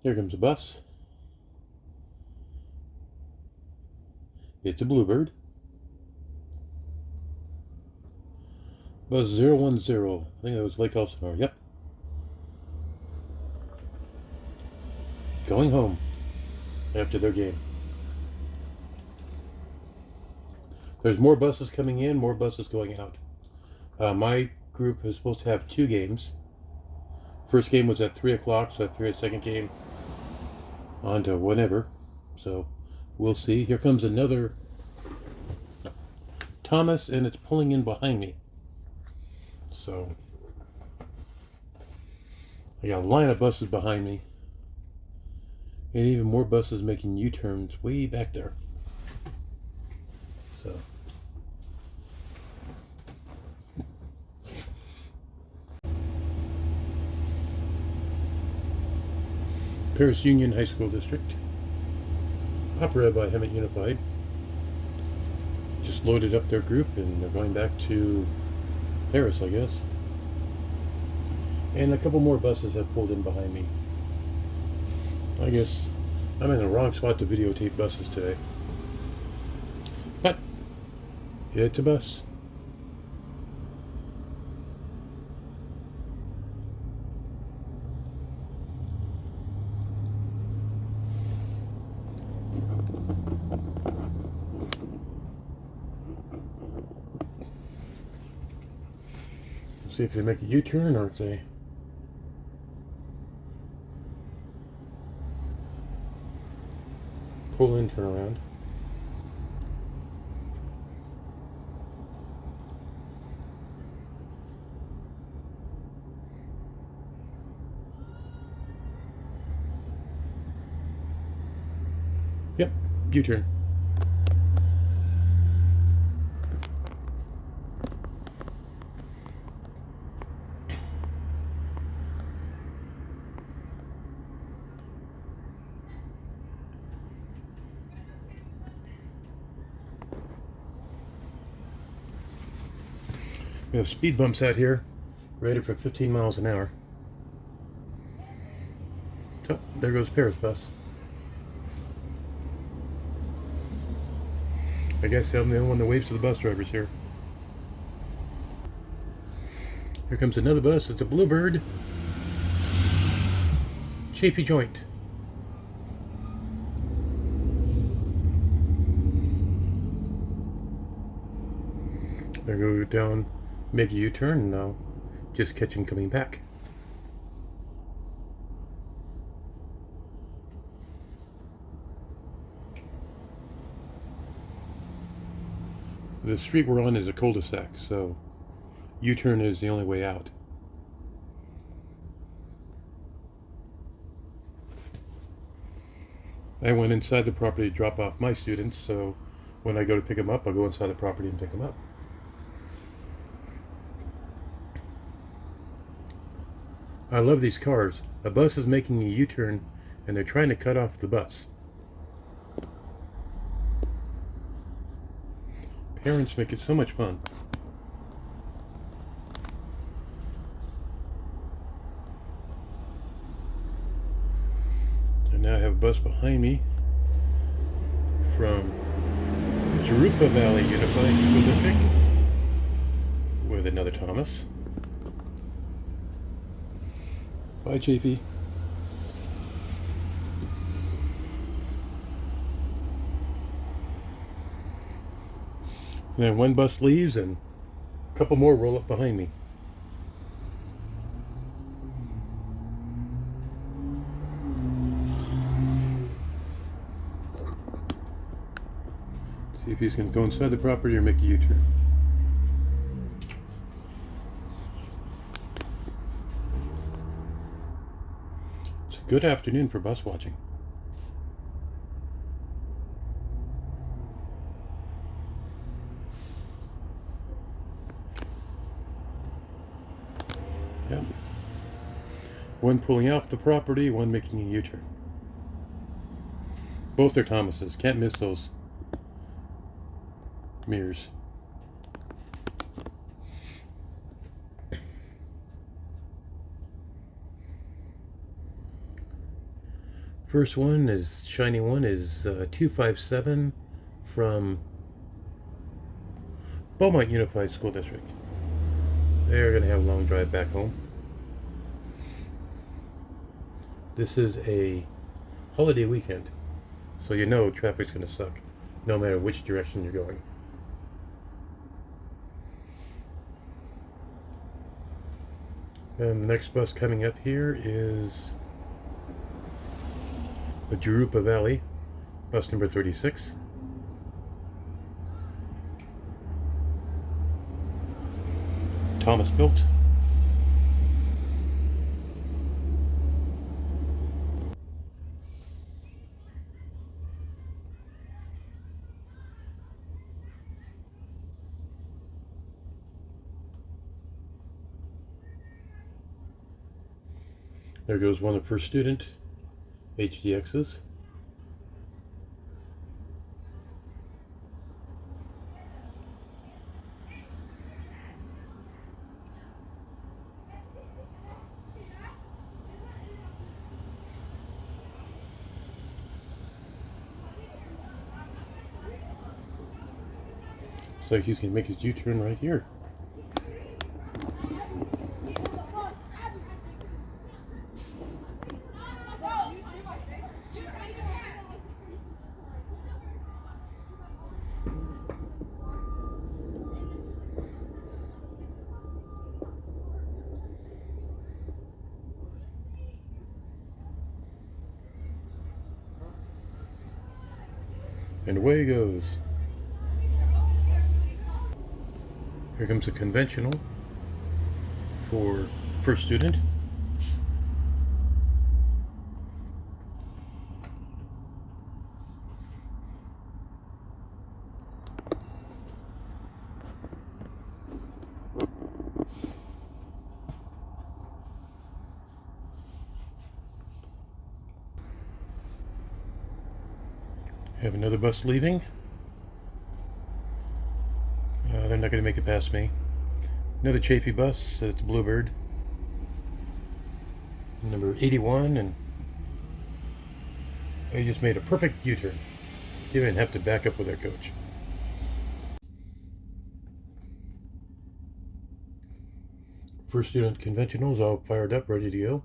Here comes a bus. It's a Bluebird. Bus 010. I think that was Lake Elsinore. Yep. Going home after their game. There's more buses coming in, more buses going out. My group is supposed to have 2 games. First game was at 3 o'clock, so I figured second game on to whenever. So we'll see. Here comes another Thomas, and it's pulling in behind me. So I got a line of buses behind me, and even more buses making U-turns way back there. So Paris Union High School District, operated by Hemet Unified, just loaded up their group and they're going back to Paris, I guess. And a couple more buses have pulled in behind me. I guess I'm in the wrong spot to videotape buses today. But it's a bus. See if they make a U-turn or if they pull in, turn around. Yep, U-turn. We have speed bumps out here, rated for 15 miles an hour. So, there goes Paris bus. I guess I'm the only one that waves to the bus drivers here. Here comes another bus. It's a Bluebird. Chafee joint. There go down, make a U-turn, now just catching coming back. The street we're on is a cul-de-sac, so U-turn is the only way out. I went inside the property to drop off my students, so when I go to pick them up, I'll go inside the property and pick them up. I love these cars. A bus is making a U-turn and they're trying to cut off the bus. Parents make it so much fun. And now I have a bus behind me from Jurupa Valley Unified School District with another Thomas. Bye, Chafee. And then one bus leaves and a couple more roll up behind me. See if he's going to go inside the property or make a U-turn. It's a good afternoon for bus watching. Yep. One pulling off the property, one making a U-turn. Both are Thomases. Can't miss those mirrors. First one is, shiny one is 257 from Beaumont Unified School District. They're going to have a long drive back home. This is a holiday weekend, so you know traffic's going to suck no matter which direction you're going. And the next bus coming up here is the Jurupa Valley, bus number 36. Thomas built. There goes one of the first student HDXs. So he's going to make his U-turn right here. And away he goes. Here comes a conventional for first student. Have another bus leaving. They're not going to make it past me. Another Chafee bus. It's Blue Bird. Number 81, and they just made a perfect U-turn. Didn't even have to back up with their coach. First student conventionals all fired up, ready to go.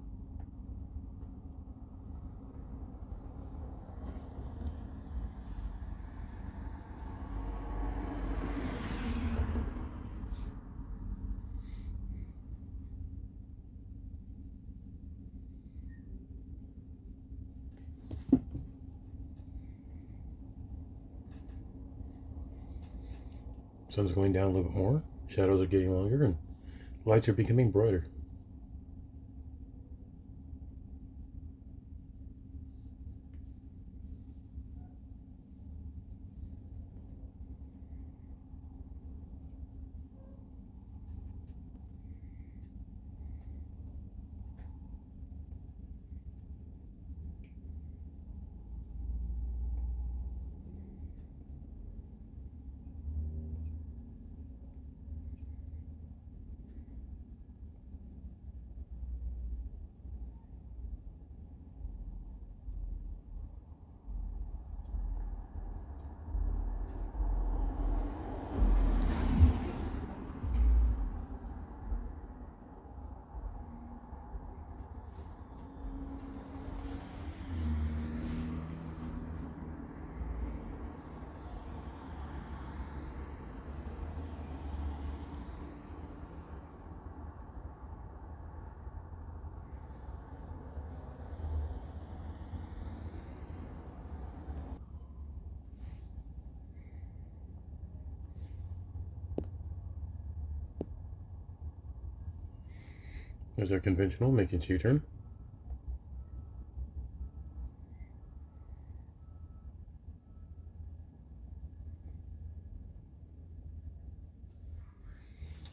Sun's going down a little bit more, shadows are getting longer, and lights are becoming brighter. There's our conventional making its U-turn.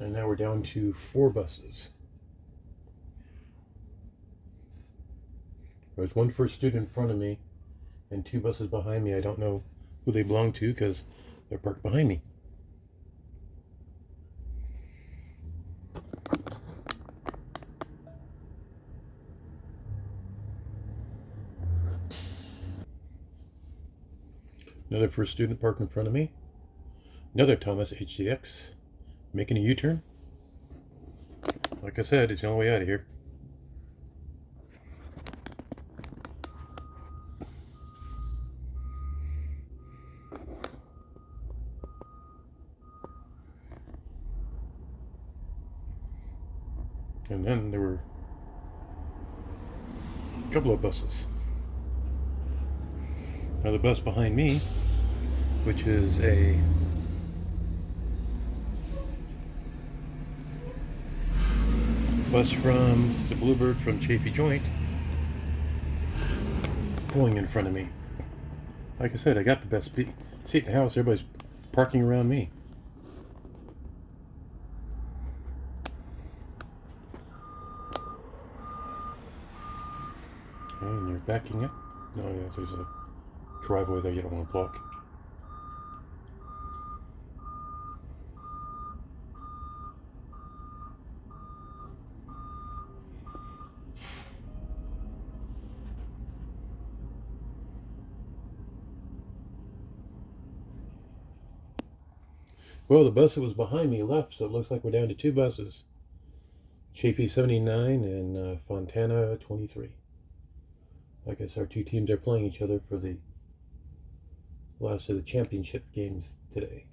And now we're down to 4 buses. There's one first student in front of me and 2 buses behind me. I don't know who they belong to because they're parked behind me. Another first student parked in front of me. Another Thomas HDX making a U-turn. Like I said, it's the only way out of here. And then there were a couple of buses. Now the bus behind me, which is a bus from the Blue Bird from Chafee Joint, pulling in front of me. Like I said, I got the best seat in the house. Everybody's parking around me. And you're backing up. No, yeah, there's a driveway there you don't want to block. Well, the bus that was behind me left, so it looks like we're down to two buses. Chafee 79 and Fontana 23. I guess our two teams are playing each other for the last of the championship games today.